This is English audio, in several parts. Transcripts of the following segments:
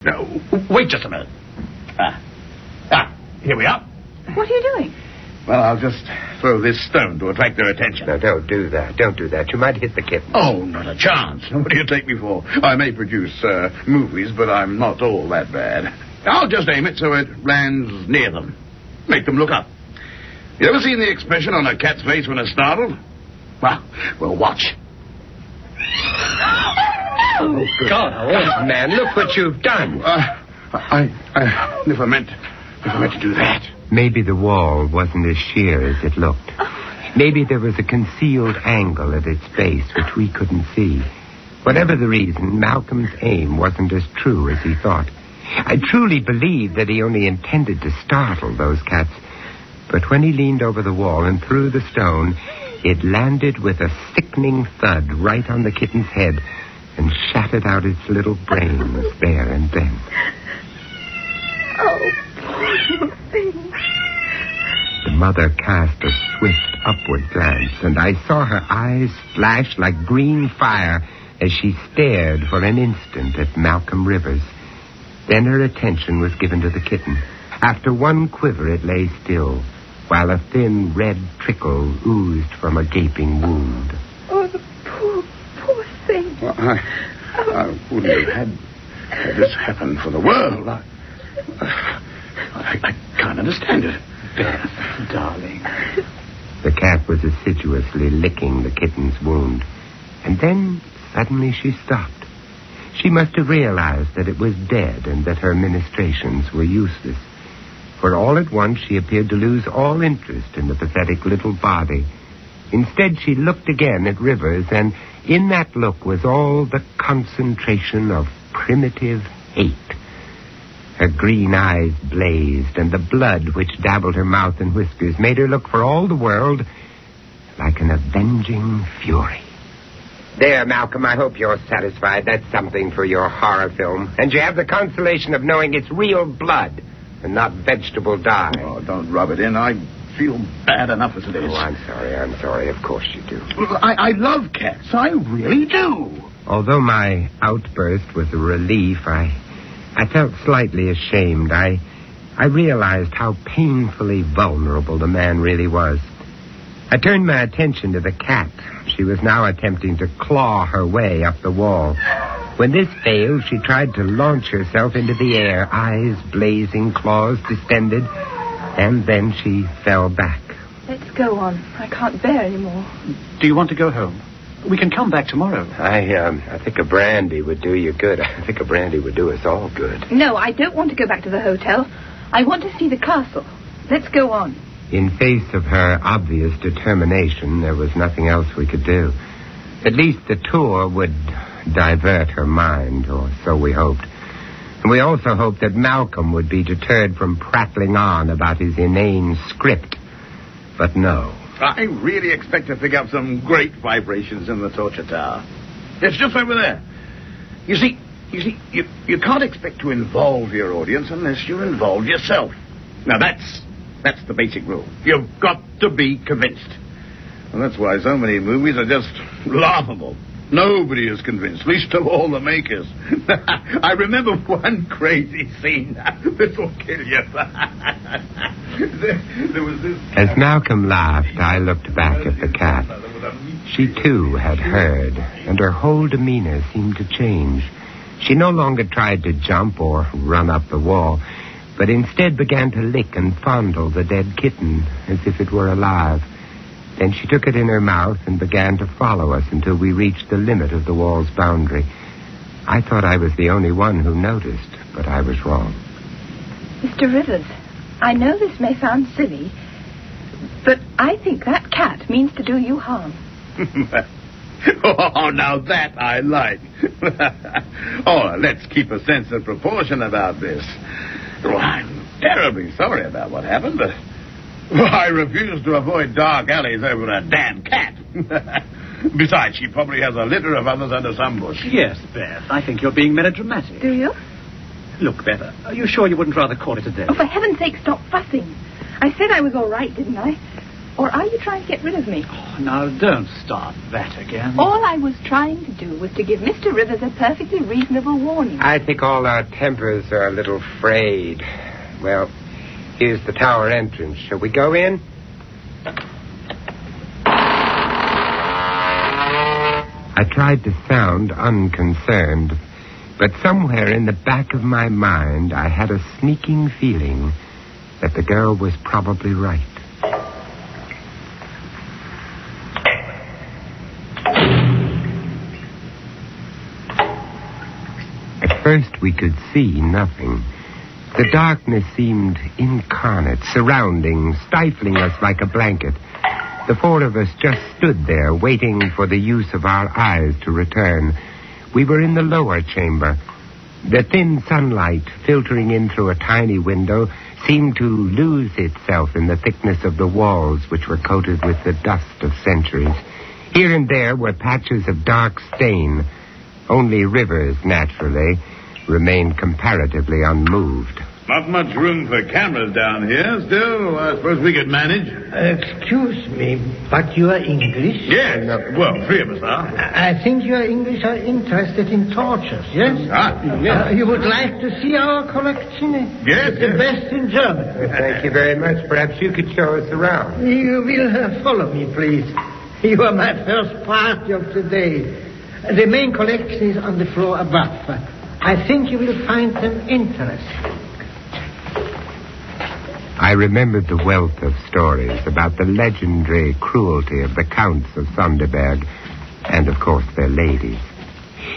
No, wait just a minute. Here we are. What are you doing? Well, I'll just throw this stone to attract their attention. No, don't do that. Don't do that. You might hit the kitten. Oh, not a chance. What do you take me for? I may produce movies, but I'm not all that bad. I'll just aim it so it lands near them. Make them look up. You ever seen the expression on a cat's face when it's startled? Well, watch. Oh, God, man, look what you've done. I never meant to do that. Maybe the wall wasn't as sheer as it looked. Maybe there was a concealed angle at its base which we couldn't see. Whatever the reason, Malcolm's aim wasn't as true as he thought. I truly believe that he only intended to startle those cats. But when he leaned over the wall and threw the stone, it landed with a sickening thud right on the kitten's head and shattered out its little brains there and then. Oh, poor thing. The mother cast a swift upward glance, and I saw her eyes flash like green fire as she stared for an instant at Malcolm Rivers. Then her attention was given to the kitten. After one quiver, it lay still, while a thin red trickle oozed from a gaping wound. Oh, the poor thing. Well, I wouldn't have had this happen for the world. I can't understand it. Beth, darling. The cat was assiduously licking the kitten's wound. And then, suddenly, she stopped. She must have realized that it was dead and that her ministrations were useless. For all at once, she appeared to lose all interest in the pathetic little body. Instead, she looked again at Rivers, and in that look was all the concentration of primitive hate. Her green eyes blazed, and the blood which dabbled her mouth and whiskers made her look for all the world like an avenging fury. There, Malcolm, I hope you're satisfied. That's something for your horror film. And you have the consolation of knowing it's real blood and not vegetable dye. Oh, don't rub it in. I feel bad enough as it is. Oh, I'm sorry. Of course you do. I love cats. I really do. Although my outburst was a relief, I felt slightly ashamed. I realized how painfully vulnerable the man really was. I turned my attention to the cat. She was now attempting to claw her way up the wall. When this failed, she tried to launch herself into the air, eyes blazing, claws distended, and then she fell back. Let's go on. I can't bear any more. Do you want to go home? We can come back tomorrow. I think a brandy would do you good. I think a brandy would do us all good. No, I don't want to go back to the hotel. I want to see the castle. Let's go on. In face of her obvious determination, there was nothing else we could do. At least the tour would divert her mind, or so we hoped. And we also hoped that Malcolm would be deterred from prattling on about his inane script. But no. I really expect to pick up some great vibrations in the torture tower. It's just over there. You see, you can't expect to involve your audience unless you involve yourself. Now, that's the basic rule. You've got to be convinced. And that's why so many movies are just laughable. Nobody is convinced, least of all the makers. I remember one crazy scene. This will kill you. There was this... As Malcolm laughed, I looked back at the cat. She, too, had heard, and her whole demeanor seemed to change. She no longer tried to jump or run up the wall, but instead began to lick and fondle the dead kitten as if it were alive. Then she took it in her mouth and began to follow us until we reached the limit of the wall's boundary. I thought I was the only one who noticed, but I was wrong. Mr. Rivers, I know this may sound silly, but I think that cat means to do you harm. Oh, now that I like. Oh, let's keep a sense of proportion about this. Well, I'm terribly sorry about what happened, but I refuse to avoid dark alleys over a damn cat. Besides, she probably has a litter of others under some bush. Yes, Beth, I think you're being melodramatic. Do you? Look, Beth, are you sure you wouldn't rather call it a day? Oh, for heaven's sake, stop fussing. I said I was all right, didn't I? Or are you trying to get rid of me? Oh, now, don't start that again. All I was trying to do was to give Mr. Rivers a perfectly reasonable warning. I think all our tempers are a little frayed. Well, here's the tower entrance. Shall we go in? I tried to sound unconcerned, but somewhere in the back of my mind I had a sneaking feeling that the girl was probably right. At first we could see nothing. The darkness seemed incarnate, surrounding, stifling us like a blanket. The four of us just stood there, waiting for the use of our eyes to return. We were in the lower chamber. The thin sunlight filtering in through a tiny window seemed to lose itself in the thickness of the walls, which were coated with the dust of centuries. Here and there were patches of dark stain. Only Rivers, naturally, remained comparatively unmoved. Not much room for cameras down here. Still, I suppose we could manage. Excuse me, but you are English? Yes. Well, three of us are. I think you are English are interested in tortures, yes? Yes. You would like to see our collection? Yes. The best in Germany. Thank you very much. Perhaps you could show us around. You will follow me, please. You are my first party of today. The main collection is on the floor above. I think you will find them interesting. I remembered the wealth of stories about the legendary cruelty of the Counts of Sonderberg and, of course, their ladies.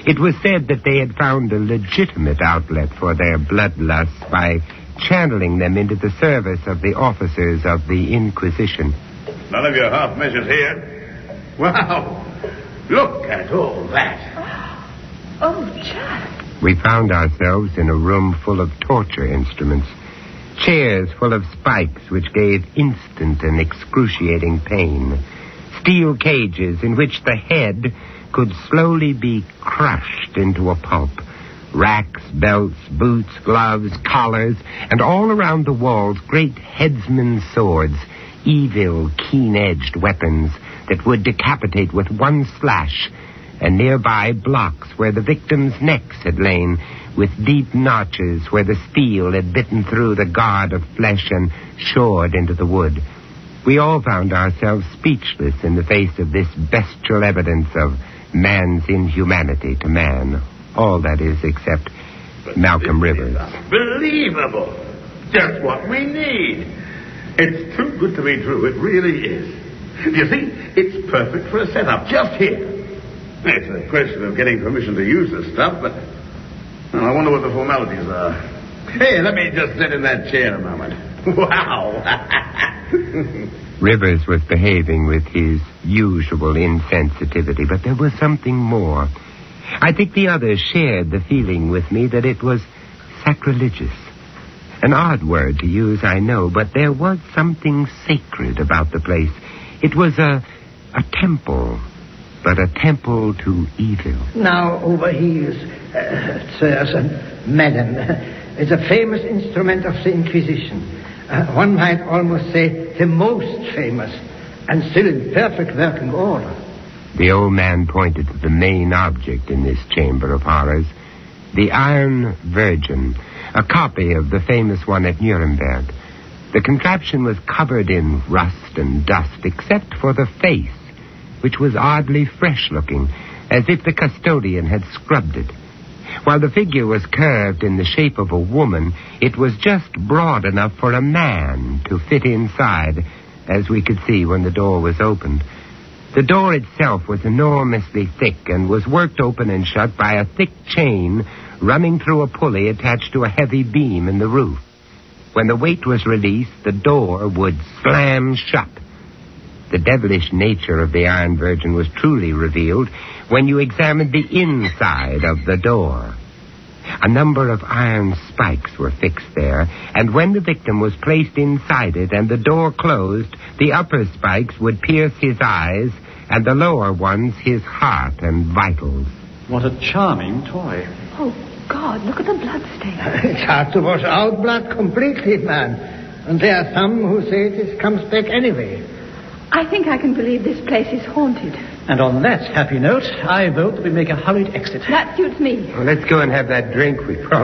It was said that they had found a legitimate outlet for their bloodlusts by channeling them into the service of the officers of the Inquisition. None of your half measures here. Wow. Look at all that. Oh, Jack. We found ourselves in a room full of torture instruments. Chairs full of spikes which gave instant and excruciating pain. Steel cages in which the head could slowly be crushed into a pulp. Racks, belts, boots, gloves, collars, and all around the walls great headsmen's swords, evil, keen-edged weapons that would decapitate with one slash, and nearby blocks where the victims' necks had lain, with deep notches where the steel had bitten through the guard of flesh and shored into the wood. We all found ourselves speechless in the face of this bestial evidence of man's inhumanity to man. All, that is, except Malcolm Rivers. Unbelievable. Just what we need. It's too good to be true. It really is. You see, it's perfect for a setup just here. It's a question of getting permission to use the stuff, but I wonder what the formalities are. Hey, let me just sit in that chair a moment. Wow. Rivers was behaving with his usual insensitivity, but there was something more. I think the others shared the feeling with me that it was sacrilegious. An odd word to use, I know, but there was something sacred about the place. It was a temple, but a temple to evil. Now, over here, sirs and madam, is a famous instrument of the Inquisition. One might almost say the most famous, and still in perfect working order. The old man pointed to the main object in this chamber of horrors, the Iron Virgin, a copy of the famous one at Nuremberg. The contraption was covered in rust and dust, except for the face, which was oddly fresh-looking, as if the custodian had scrubbed it. While the figure was curved in the shape of a woman, it was just broad enough for a man to fit inside, as we could see when the door was opened. The door itself was enormously thick and was worked open and shut by a thick chain running through a pulley attached to a heavy beam in the roof. When the weight was released, the door would slam shut. The devilish nature of the Iron Virgin was truly revealed when you examined the inside of the door. A number of iron spikes were fixed there, and when the victim was placed inside it and the door closed, the upper spikes would pierce his eyes and the lower ones his heart and vitals. What a charming toy. Oh, God, look at the blood stain. It's hard to wash out blood completely, man. And there are some who say it comes back anyway. I think I can believe this place is haunted. And on that happy note, I vote that we make a hurried exit. That suits me. Well, let's go and have that drink we promised.